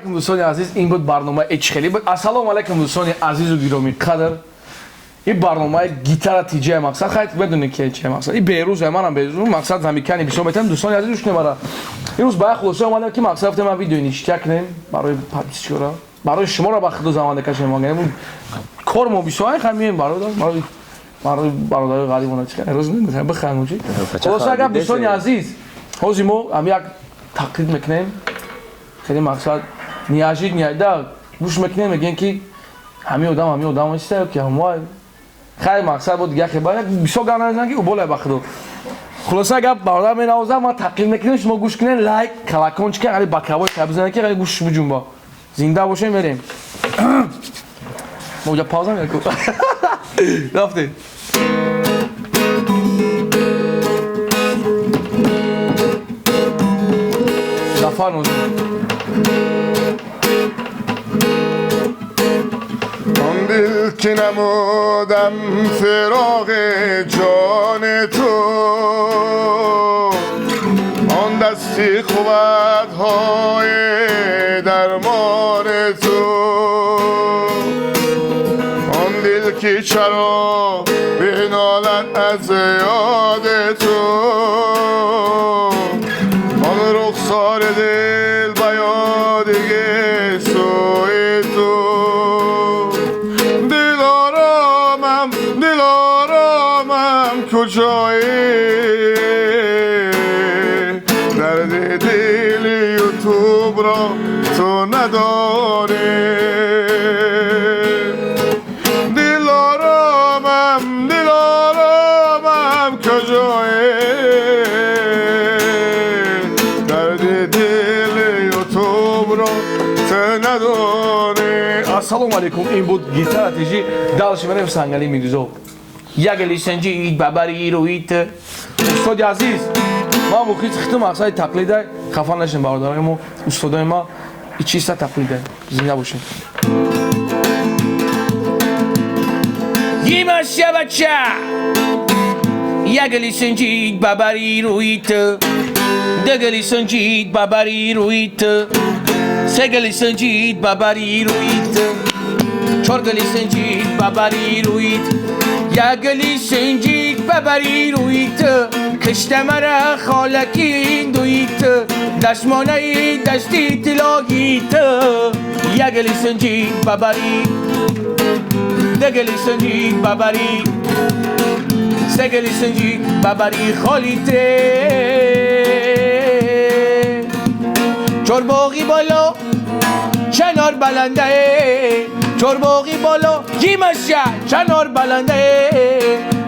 دوستان عزیز این بود برنامه اچخلی بود. السلام علیکم دوستان عزیز و گرامی قدر. این برنامه گیتار تیجه مقصد خواهید بدونید که چه مقصد. این بیروز منم بیروز مقصد زمیکنی بسیار بهترین دوستان عزیز روش نمیره. این روز با خلاصه اومدم که مقصد گفتم من ویدیو نشته کنیم برای پابلیشرها برای شما را بخدا زمان کشیم ما کار ما بسیار خمییم برای برادر غریبونه چیکار روز نمی‌کنم بخوام چی. خلاصه اگر دوستان عزیز حاضر ما هم یک تقلید میکنیم. خیلی مقصد نیازید نیاده گوش میکنیم میگن که همین آدم است که هموای خیلی مقصد بود دیگه خیلی بسیار گرم نزنن که او بالا بخدا. خلاصه اگر برادر می نوازم ما تقلید میکنیم شما گوش کنین لایک کلاکون چیکار علی بکوای بزنید که خیلی گوش بجنبا زنده باشین بریم. ما اونجا پاوزا میکنیم. رفتیم. زفان آن دل که نمودم فراق جان تو آن دستی خوبت‌های درمان تو آن دل که چرا بنالد از یاد تو آن رخسار دل بیادگی سوی تو دلارامم کجایی درد دل یوتیوب را تو نداری دلارامم کجایی درد دل یوتیوب را تو نداری. السلام علیکم این بود گیتار تیجی دالش منم سنگلی میریزو یک لیسنجی ببری رویت استاد عزیز ما موقعی ختم مقصد تقلیده خفا نشین برادرای ما استادای ما این چیز تقلیده زنده باشین. یماش بچه یک لیسنجی ببری رویت دگ لیسنجی ببری رویت سگلی سنجید ببری رویت چرگلی سنجید ببری رویت یگلی سنجید ببری رویت کشت مرا خالکی دویت دشمانه دشتی تلاگیت یگلی سنجید ببری دگلی سنجید ببری سگلی سنجید ببری خالیته چرباغی بالا چنار بلنده چرباغی بالا گیمشه چنار بلنده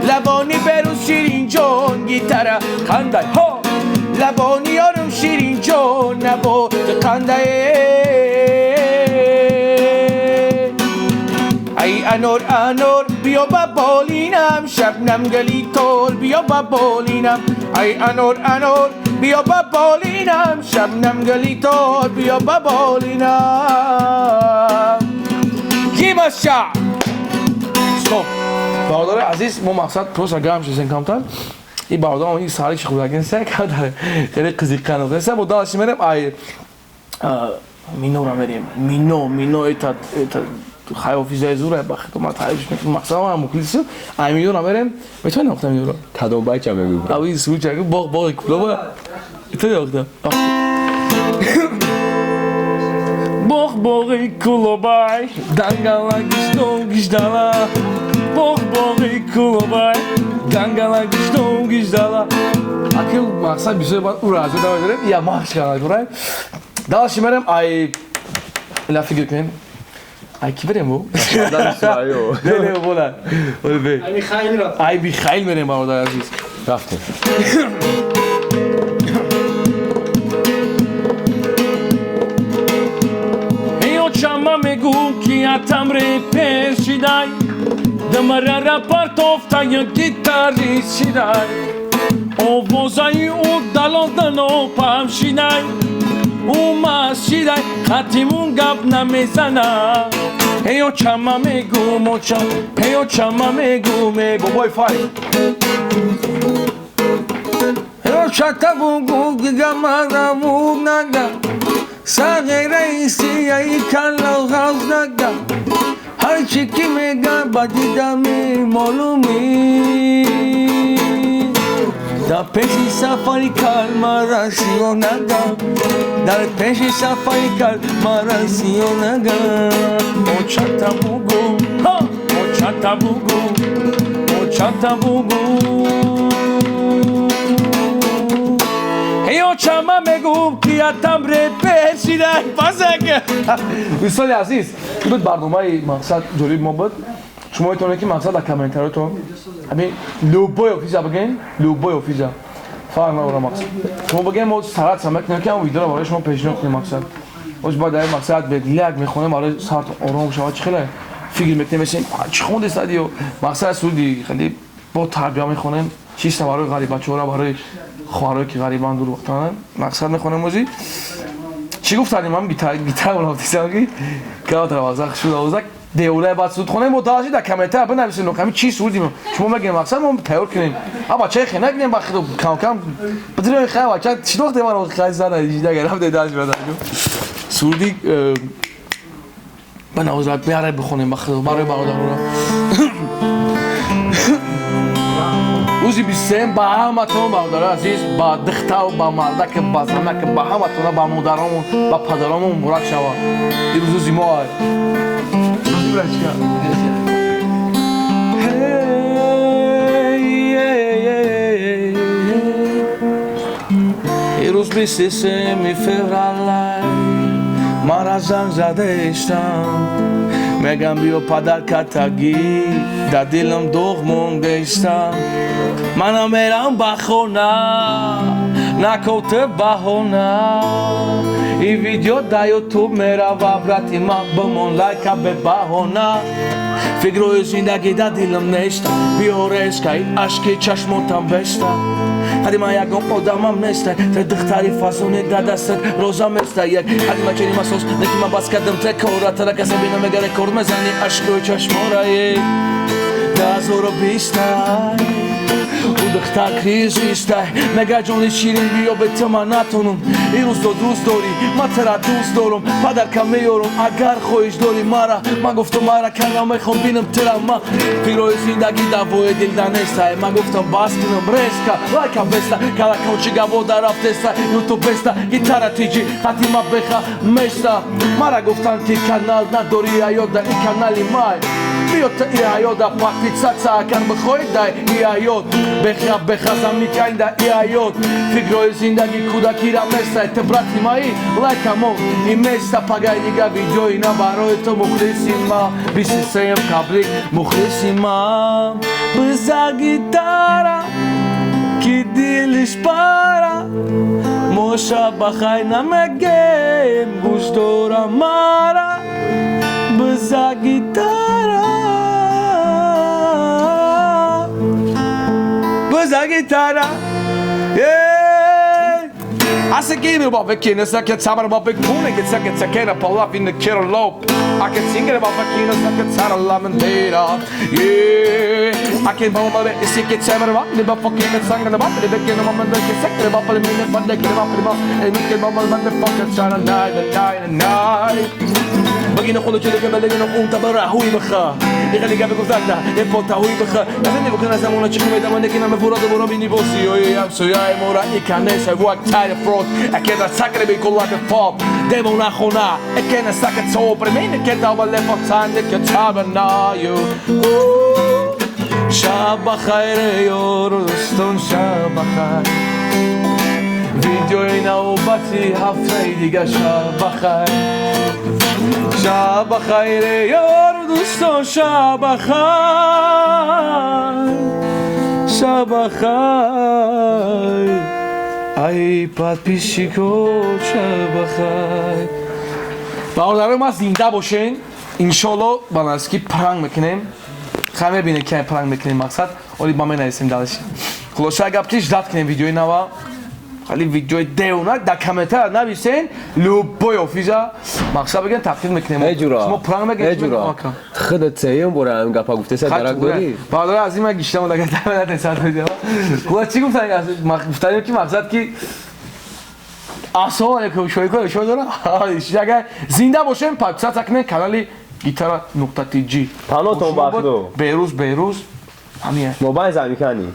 لبانی بروز شیرین جان گیتره خنده ها لبانی یارم شیرین جان نبا خنده ای انور بیا با بالینم شبنم گلی تول بیا با بالینم ای انور بیا با بالینم شبنم گلی تول بیا با بالینم گیمشه ستوب برادر عزیز ما مقصد پروسا گرم شدن کامتر این برادر ما این سالی که خودگین سه که داره خیلی قزیق کنه سه بود داشتی میرم ای مینو را میریم مینو ایتا خیلی آفیزای زوره بخاطر ما تعریفش میکنم مقصد ما مخلص امیدو نمیرم میتونم نقطه میدونم تداوی چه میگم اوی سوچ اگه باغ کلا با ایتالیا نقطه باغ کلا بای دنگالا گشتالا باغ کلا بای دنگالا گشتالا اگه مقصد بیشتر باید او راضی داره یا ماش کنه داره داشتی میرم ای لافی کنیم ای کی بریم بو؟ نه بولا بی ای بی خیل میریم برادر عزیز رفتیم io chama megu ki atamre peshidai damarara partofta ya gitari shidai o vozai u dalodano pamshidai u mashidai khatimun gab namezana io chama megu mocha io chama megu me boy fight Chatabugu Gamana Mugnanga ساغر ایسی ای کلا غزنگا هر چی که میگم با دیدمی معلومی در پیشی سفاری کار مرا سیونگا در پیشی سفاری کار مرا سیونگا موچاتا بوگو موچاتا بوگو موچاتا بوگو io chama megu ki atamre peshiday bazak دوستان عزیز این بود برنامه مقصد جالب ما بود شما میتونید که مقصد در کامنتارتون همین لوبوی اوفیزا بگین لوبوی اوفیزا فرق نداره مقصد شما بگین ما سرعت سمک نکنیم اون ویدیو رو برای شما پیشنهاد کنیم مقصد باز با در مقصد به لیگ میخونیم برای سرعت آرام شما چه خیلی فکر میکنیم مثلا چه خونده استادیو مقصد سعودی خیلی با تربیت میخونیم چیست برای غریب بچه‌ها برای خواهرایی که غریبان دور وقتان مقصد میخونیم موزی چی گفتن من گیتار ولاتیسم کی کاوت روزاق شو روزاق دیوله بعد سود خونه متعالی در کامنتار بنویسین همین چی سودیم شما میگین مقصد ما تیار کنیم ابا چه خنک نیم با خود کم کم بدون خیلی واچ چی وقت ما خیلی زنا دیگه گرفت داداش بدن سودی بنوزات بیاره بخونیم با خود برای برادران روزی 23 با همتون برادر عزیز با دختر و با مردک با زنک با همتون با مادرامون با پدرامون مبارک شود این روزی ما روزی برچکا این روز 23 فوریه مرا زنگ زده اشتم میگم بیا پدر کتگی در دلم داغ مونده استم منم میرم به خونه نکوت بهونه این ویدیو در یوتیوب میره و براتی من بمون لایک به بهونه فکر زندگی در دلم نیست بیا رشکای عشقی چشماتم بسته هدی من یکم آدمم نیسته تا دختری فاسونی در دستت روزم میسته یک هدی من چنین مسوس نکی من بس کردم تکورا تا کسی بینم میگه رکورد میزنی عشق و چشمارایی 2020 او دختر کریزیسته مگه جون شیرین بیا به تو من نتونم این روز تو دوست داری من ترا دوست دارم پدر کم میارم اگر خویش داری مرا من گفتم مرا کردم میخوام بینم ترا من فکرای زندگی دوای دل دانسته من گفتم باز کنم ریسکا لایکا بسته کلا کوچی گاو در رفتسته یوتیوب بسته گیتار تیجی خاطی ما بخا میستا مرا گفتن که کانال نداری یا در این کانالی مای بیا تا ای حیات وقتی چاچا کن بخوای دای ای حیات بخزم میکنی در ای حیات فکرای زندگی کودکی را میسته تبراتی مایی لایکمو این میسته پگای دیگه ویدیو اینا برای تو مخلصیم ما 23 تبریک مخلصیم ما بزا گیتارا کی دلش پارا موشا بخای نمگیم گوش دورا مارا بزا گیتارا بزا گیتارا Ase gebe ba vekina saket samar ba bekune get saket sakena pull up in the kirlope I can sing it about vekina saket sara lamentera yeah I can ba ma be siket samar ba ne ba fucking sanga ba ne bekina ma man ke sakre ba pal mine ba de ke ba e mi ke ba ma man fucking sara night بگین خودو چه که بلگین اون تبر هوی بخا یخلی گاب گفتاده یپوتا هوی بخا نزنی بکن از همون چه میدم من که نم فوراد برو بینی بوسی ام سویای مورا ایکنه وقت تایر فرود اکیدا ساکر بی کلاک پاپ دمو نخونا اکینا ساکت سو پرمین که تا ولی فقطان که تاب نایو شب خیر یورستون شب خیر ویدیوی نوبتی هفته دیگه شب خیر شب خیر یار دوستان شب خیر شب خیر ای подписчикو شب خیر برادران ما زنده باشین انشالله بناسکی پرنگ میکنیم خیلی ببینید که پرنگ میکنیم مقصد ولی با من نرسیم دلش خلاصه گپ چیش داد کنیم ویدیوی نوا خیلی ویدیوی دیونک در کامنتار نویسین لوبوی اوفیزا مقصد بگن تقدیم میکنیم ایجورا شما پرنگ بگین ایجورا خودت سیم برام گپا گفته سر درک داری برادر از این من گشتم دیگه تمام نتیسات میدم خدا چی گفتن گفتن که مقصد کی Ассалому алайкум, шойко дорам. Агар зинда бошем, подписаться кунед канали Гитара.tg. Панотон бахдо. Беруз. Ҳамин. Мобайн замикани.